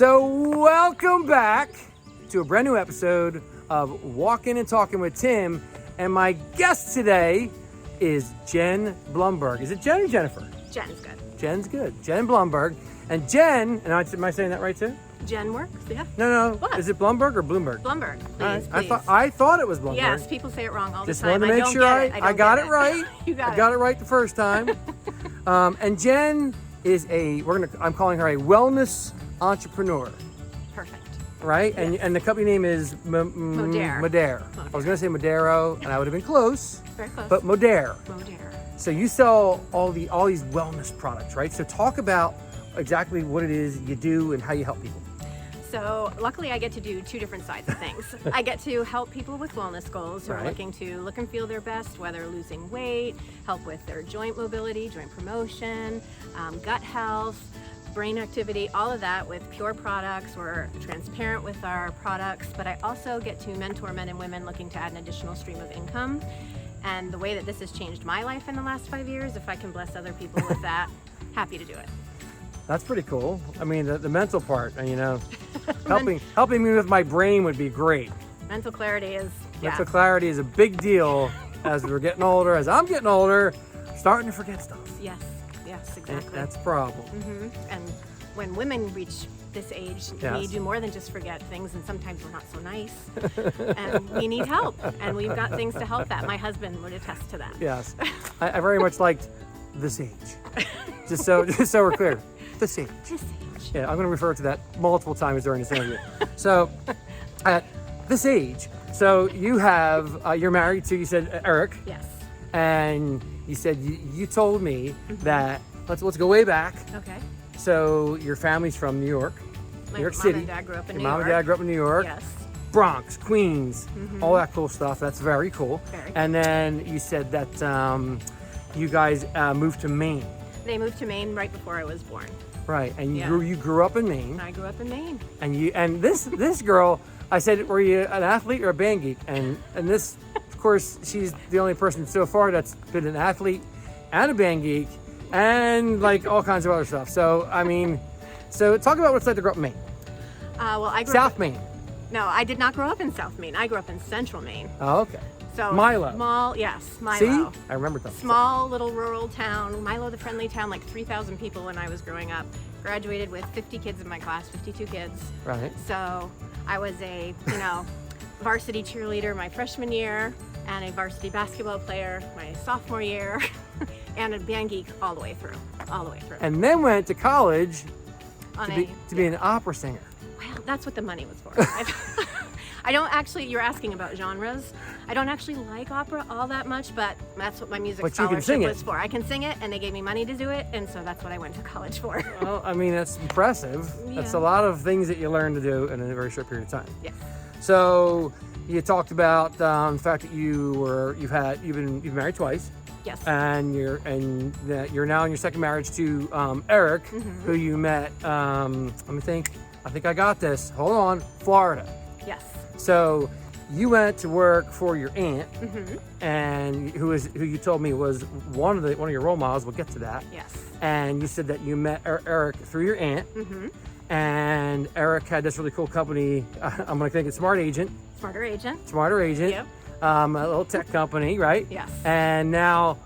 So welcome back to a brand new episode of Walkin Talkin with Tim. And my guest today is Jen Blumberg. Is it Jen or Jennifer? Jen's good. Jen's good. Jen Blumberg. And Jen, and am I saying that right too? Jen works, yeah. No. What? Is it Blumberg or Bloomberg? Blumberg, please. I thought it was Blumberg. Yes, people say it wrong all Just the time. wanted to make sure I got it right. You got it. I got it right the first time. And Jen is I'm calling her a wellness entrepreneur. Perfect. Right? Yes. And the company name is Modere. I was going to say Modero, and I would have been close. Very close. But Modere. Modere. So you sell all these wellness products, right? So talk about exactly what it is you do and how you help people. So luckily I get to do two different sides of things. I get to help people with wellness goals who are looking to look and feel their best, whether losing weight, help with their joint mobility, joint promotion, gut health, brain activity, all of that with pure products. We're transparent with our products, but I also get to mentor men and women looking to add an additional stream of income. And the way that this has changed my life in the last 5 years, if I can bless other people with that, happy to do it. That's pretty cool. I mean, the mental part, helping me with my brain would be great. Mental clarity is, Mental clarity is a big deal as we're getting older. As I'm getting older, starting to forget stuff. Yes, exactly. And that's a problem. And when women reach this age, we do more than just forget things, and sometimes we're not so nice. And we need help, and we've got things to help that. My husband would attest to that. Yes. I very much liked this age. Just so we're clear. This age. Yeah, I'm going to refer to that multiple times during this interview. So, at this age, so you have, you're married to, you said, Eric. Yes. And you said, you told me that, let's go way back. Okay. So your family's from New York, New York City. Mom and Dad grew up in New Your York. mom and dad grew up in New York. Yes. Bronx, Queens, all that cool stuff. That's very cool. Very cool. And then you said that you guys moved to Maine. They moved to Maine right before I was born. Right, and you grew up in Maine. I grew up in Maine. And this girl, I said, were you an athlete or a band geek? And this, of course, she's the only person so far that's been an athlete and a band geek and like all kinds of other stuff. So I mean, so talk about what it's like to grow up in Maine. Well, I grew South up, Maine. No, I did not grow up in South Maine. I grew up in Central Maine. Oh, okay. So Milo. Milo. See, I remember that. Small little rural town, Milo the friendly town, like 3,000 people when I was growing up. Graduated with 50 kids in my class, 52 kids. Right. So I was a, varsity cheerleader my freshman year and a varsity basketball player my sophomore year and a band geek all the way through. And then went to college to be an opera singer. Well, that's what the money was for. I don't actually, you're asking about genres. I don't actually like opera all that much, but that's what my music scholarship was for. I can sing it, and they gave me money to do it, and so that's what I went to college for. Well, I mean, that's impressive. Yeah. That's a lot of things that you learn to do in a very short period of time. Yes. So you talked about the fact that you've been married twice. Yes. And you're now in your second marriage to Eric, who you met. Let me think. I think I got this. Hold on, Florida. Yes. So you went to work for your aunt, and who you told me was one of your role models. We'll get to that. Yes. And you said that you met Eric through your aunt, and Eric had this really cool company. I'm going to think it's Smarter Agent. Yep. A little tech company, right? Yes. And now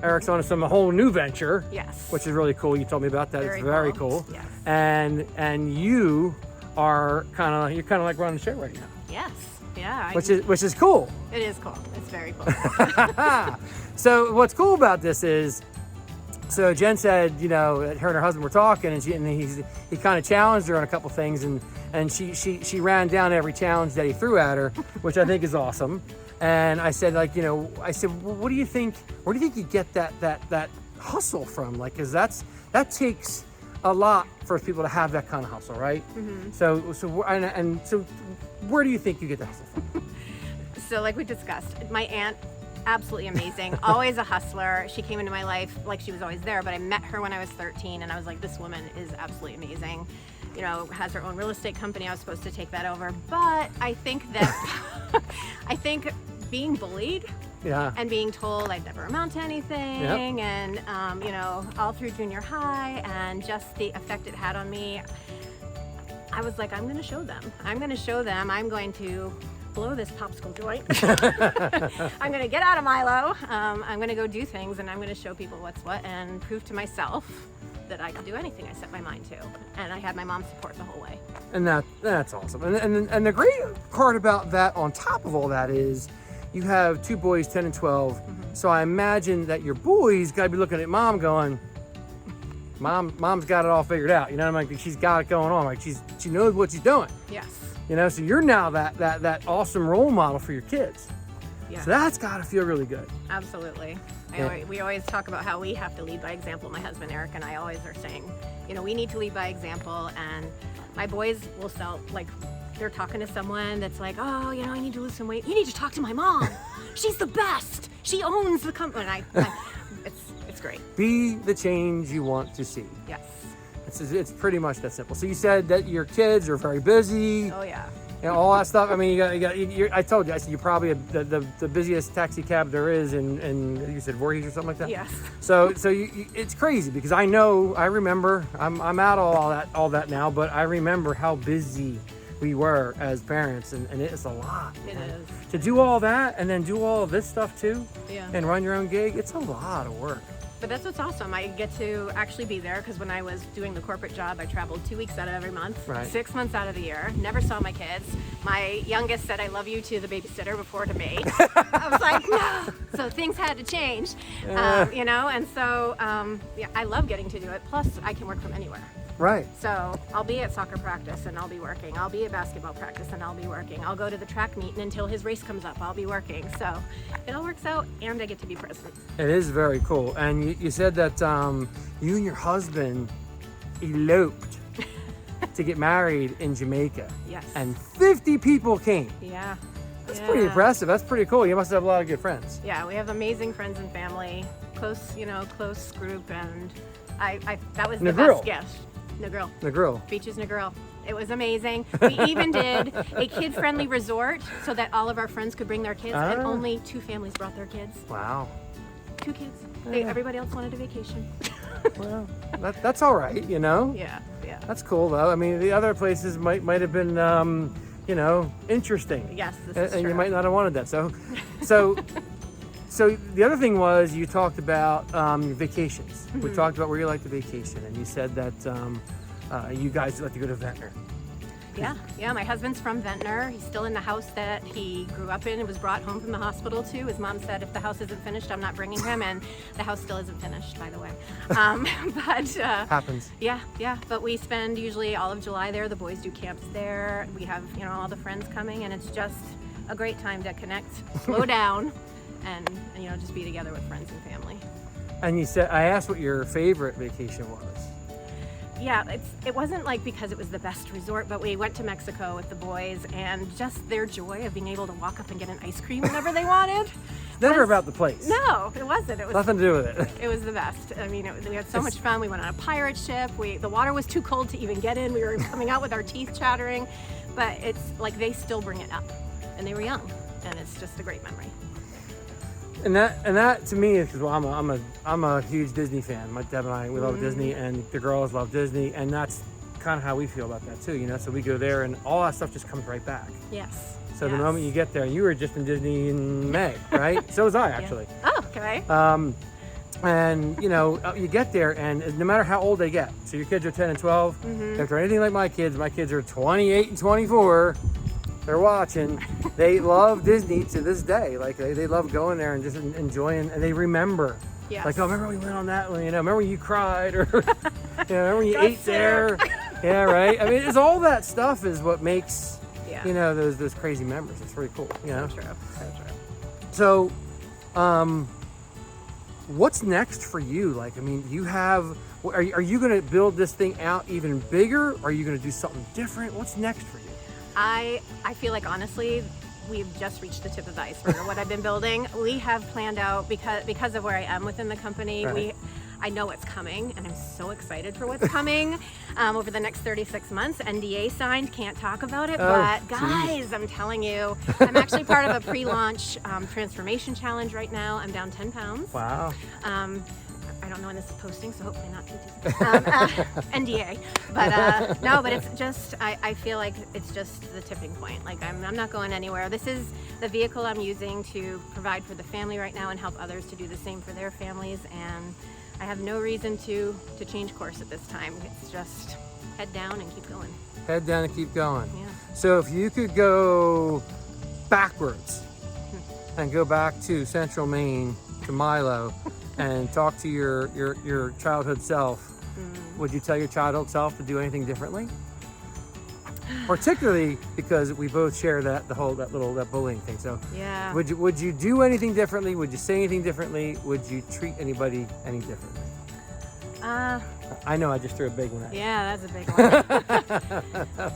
Eric's on some whole new venture. Yes. Which is really cool. You told me about that. It's very cool. Yes. And you are kind of like running the show right now. Yes. Yeah. Which is cool. It is cool. It's very cool. So what's cool about this is, so Jen said, that her and her husband were talking, and he kind of challenged her on a couple things, and she ran down every challenge that he threw at her, which I think is awesome. And I said, well, what do you think? Where do you think you get that hustle from? Like, 'cause that takes a lot for people to have that kind of hustle, right? So where do you think you get the hustle from? So like we discussed, my aunt, absolutely amazing, always a hustler. She came into my life like she was always there, but I met her when I was 13 and I was like, this woman is absolutely amazing. Has her own real estate company. I was supposed to take that over, but I think being bullied and being told I'd never amount to anything, and all through junior high, and just the effect it had on me, I was like, I'm going to show them. I'm going to blow this popsicle joint. I'm going to get out of Milo. I'm going to go do things, and I'm going to show people what's what and prove to myself that I can do anything I set my mind to. And I had my mom's support the whole way. And that's awesome. And the great part about that, on top of all that, is you have 2 boys, 10 and 12. So I imagine that your boys got to be looking at mom going, mom's got it all figured out. You know what I mean? Like, she's got it going on. Like, she knows what she's doing. Yes. You know, so you're now that awesome role model for your kids. Yeah. So that's got to feel really good. Absolutely. Yeah. We always talk about how we have to lead by example. My husband Eric and I always are saying, you know, we need to lead by example. And my boys will like, they're talking to someone that's like, oh, you know, I need to lose some weight. You need to talk to my mom. She's the best. She owns the company. It's great. Be the change you want to see. Yes. It's pretty much that simple. So you said that your kids are very busy. Oh yeah. And all that stuff. I mean, I told you, I said you're probably the busiest taxi cab there is, and you said Voorhees or something like that. Yes. So it's crazy because I remember, I'm out of all that now, but I remember how busy we were as parents, and it's a lot. It is. To do all that and then do all of this stuff too, Yeah. and run your own gig, it's a lot of work. But that's what's awesome. I get to actually be there because when I was doing the corporate job, I traveled 2 weeks out of every month, Right. 6 months out of the year, never saw my kids. My youngest said, I love you to the babysitter before to me. I was like, no. So things had to change, you know, and so yeah, I love getting to do it. Plus, I can work from anywhere. Right. So I'll be at soccer practice and I'll be working. I'll be at basketball practice and I'll be working. I'll go to the track meet and until his race comes up, I'll be working. So it all works out and I get to be present. It is very cool. And you said that you and your husband eloped to get married in Jamaica. Yes. And 50 people came. Yeah. That's pretty impressive. That's pretty cool. You must have a lot of good friends. Yeah, we have amazing friends and family, close group, and I that was the best gift. Negril. Beaches Negril. It was amazing. We even did a kid-friendly resort so that all of our friends could bring their kids, and only 2 families brought their kids. Wow. 2 kids. Everybody else wanted a vacation. Well, that's all right, you know? Yeah. That's cool, though. I mean, the other places might have been, interesting. Yes, this is and true. you might not have wanted that. So the other thing was you talked about vacations. We talked about where you like to vacation, and you said that you guys like to go to Ventnor. Yeah. My husband's from Ventnor. He's still in the house that he grew up in and was brought home from the hospital to. His mom said, if the house isn't finished, I'm not bringing him, and the house still isn't finished, by the way. But Happens. Yeah. But we spend usually all of July there. The boys do camps there. We have all the friends coming, and it's just a great time to connect, slow down, and just be together with friends and family. And you said, I asked what your favorite vacation was. Yeah, it wasn't like because it was the best resort, but we went to Mexico with the boys, and just their joy of being able to walk up and get an ice cream whenever they wanted. It's never about the place. No, it wasn't. It was nothing to do with it. It was the best. I mean, we had so much fun. We went on a pirate ship. The water was too cold to even get in. We were coming out with our teeth chattering, but it's like they still bring it up, and they were young, and it's just a great memory. And that to me is because I'm a huge Disney fan. My Deb and I, we love Disney, and the girls love Disney, and that's kind of how we feel about that too. So we go there, and all that stuff just comes right back. Yes. So the moment you get there, you were just in Disney in May, right? So was I actually. Yeah. Oh, okay. And you get there, and no matter how old they get, so your kids are 10 and 12. If they're anything like my kids are 28 and 24. They're watching. They love Disney to this day. Like they love going there and just enjoying, and they remember. Yes. Like, oh, remember we went on that one? Remember when you cried, or remember when you ate there? Yeah, right. I mean, it's all that stuff is what makes those crazy memories. It's really cool. So true. So, what's next for you? Like, I mean, are you going to build this thing out even bigger? Are you going to do something different? What's next for you? I feel like, honestly, we've just reached the tip of the iceberg of what I've been building. We have planned out, because of where I am within the company, right. I know what's coming, and I'm so excited for what's coming over the next 36 months. NDA signed, can't talk about it, but guys, I'm telling you, I'm actually part of a pre-launch transformation challenge right now. I'm down 10 pounds. Wow. I don't know when this is posting, so hopefully not NDA. But no, but it's just, I feel like it's just the tipping point. Like I'm not going anywhere. This is the vehicle I'm using to provide for the family right now and help others to do the same for their families. And I have no reason to change course at this time. It's just head down and keep going. Head down and keep going. Yeah. So if you could go backwards and go back to Central Maine, to Milo, and talk to your childhood self, would you tell your childhood self to do anything differently? Particularly because we both share that bullying thing. So yeah. Would you do anything differently? Would you say anything differently? Would you treat anybody any differently? I know I just threw a big one at you. Yeah, that's a big one.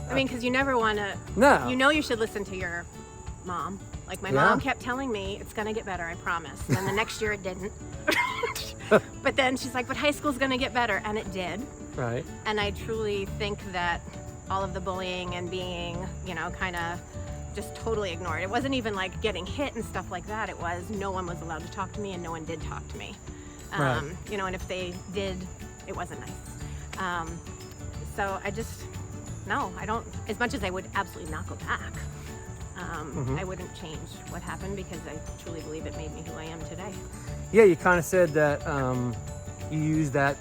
I mean, because you never want to. No. You know you should listen to your mom. Like my mom kept telling me, it's gonna get better, I promise. And then the next year it didn't. But then she's like, but high school's gonna get better, and it did. Right. And I truly think that all of the bullying and being, kind of just totally ignored. It wasn't even like getting hit and stuff like that. It was no one was allowed to talk to me, and no one did talk to me. Right. And if they did, it wasn't nice. So I just, no, I don't, as much as I would absolutely not go back, I wouldn't change what happened because I truly believe it made me who I am today. Yeah, you kind of said that you use that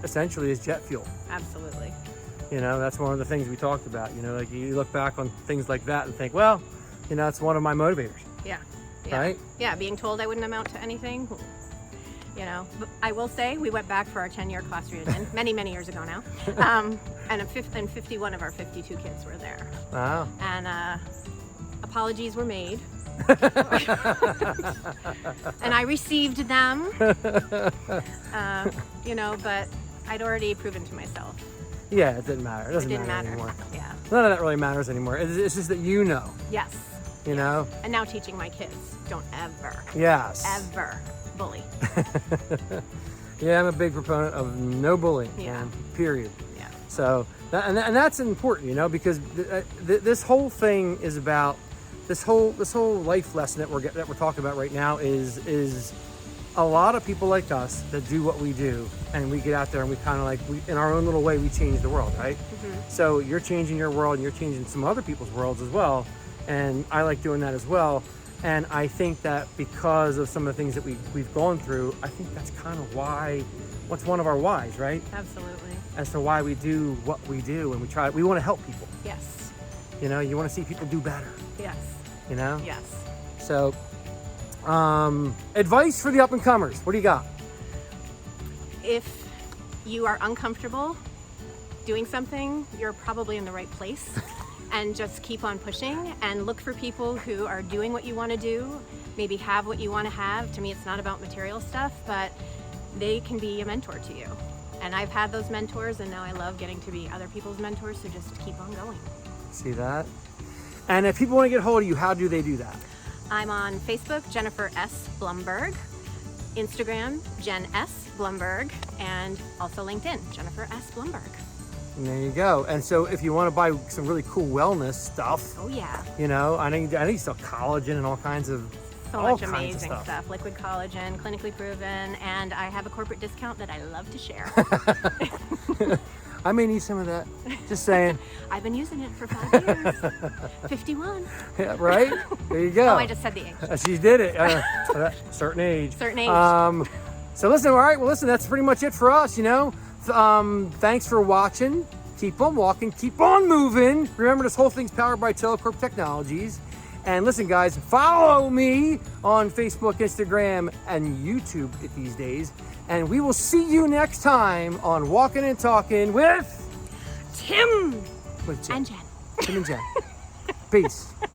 essentially as jet fuel. Absolutely. That's one of the things we talked about. Like you look back on things like that and think, well, it's one of my motivators. Yeah. Right? Yeah, being told I wouldn't amount to anything. But I will say we went back for our 10-year class reunion many, many years ago now. And 51 of our 52 kids were there. Wow. And apologies were made. And I received them. But I'd already proven to myself. Yeah, it didn't matter. It doesn't matter anymore. Yeah. None of that really matters anymore. It's just that Yes. And now teaching my kids, don't ever, ever bully. Yeah, I'm a big proponent of no bullying. Yeah. Period. Yeah. So, and that's important, because this whole thing is about this whole life lesson that we're talking about right now is a lot of people like us that do what we do, and we get out there and we kind of in our own little way, we change the world, right? Mm-hmm. So you're changing your world and you're changing some other people's worlds as well. And I like doing that as well. And I think that because of some of the things that we've gone through, I think that's kind of what's one of our whys, right? Absolutely. As to why we do what we do, and we want to help people. Yes. You want to see people do better. Yes. Yes. So, advice for the up and comers. What do you got? If you are uncomfortable doing something, you're probably in the right place. And just keep on pushing and look for people who are doing what you want to do, maybe have what you want to have. To me, it's not about material stuff, but they can be a mentor to you. And I've had those mentors, and now I love getting to be other people's mentors, so just keep on going. See that? And if people want to get hold of you, how do they do that? I'm on Facebook, Jennifer S. Blumberg, Instagram, Jen S. Blumberg, and also LinkedIn, Jennifer S. Blumberg. And there you go. And so if you want to buy some really cool wellness stuff, oh yeah, I know you sell collagen and all kinds of amazing stuff. Liquid collagen, clinically proven, and I have a corporate discount that I love to share. I may need some of that. Just saying. I've been using it for 5 years. 51. Yeah, right? There you go. Oh, I just said the age. She did it. Certain age. Certain age. So listen, all right. Well, listen, that's pretty much it for us, Thanks for watching. Keep on walking. Keep on moving. Remember, this whole thing's powered by Telecorp Technologies. And listen, guys, follow me on Facebook, Instagram, and YouTube these days. And we will see you next time on Walkin and Talkin with Tim Jen. and Jen. Tim and Jen. Peace.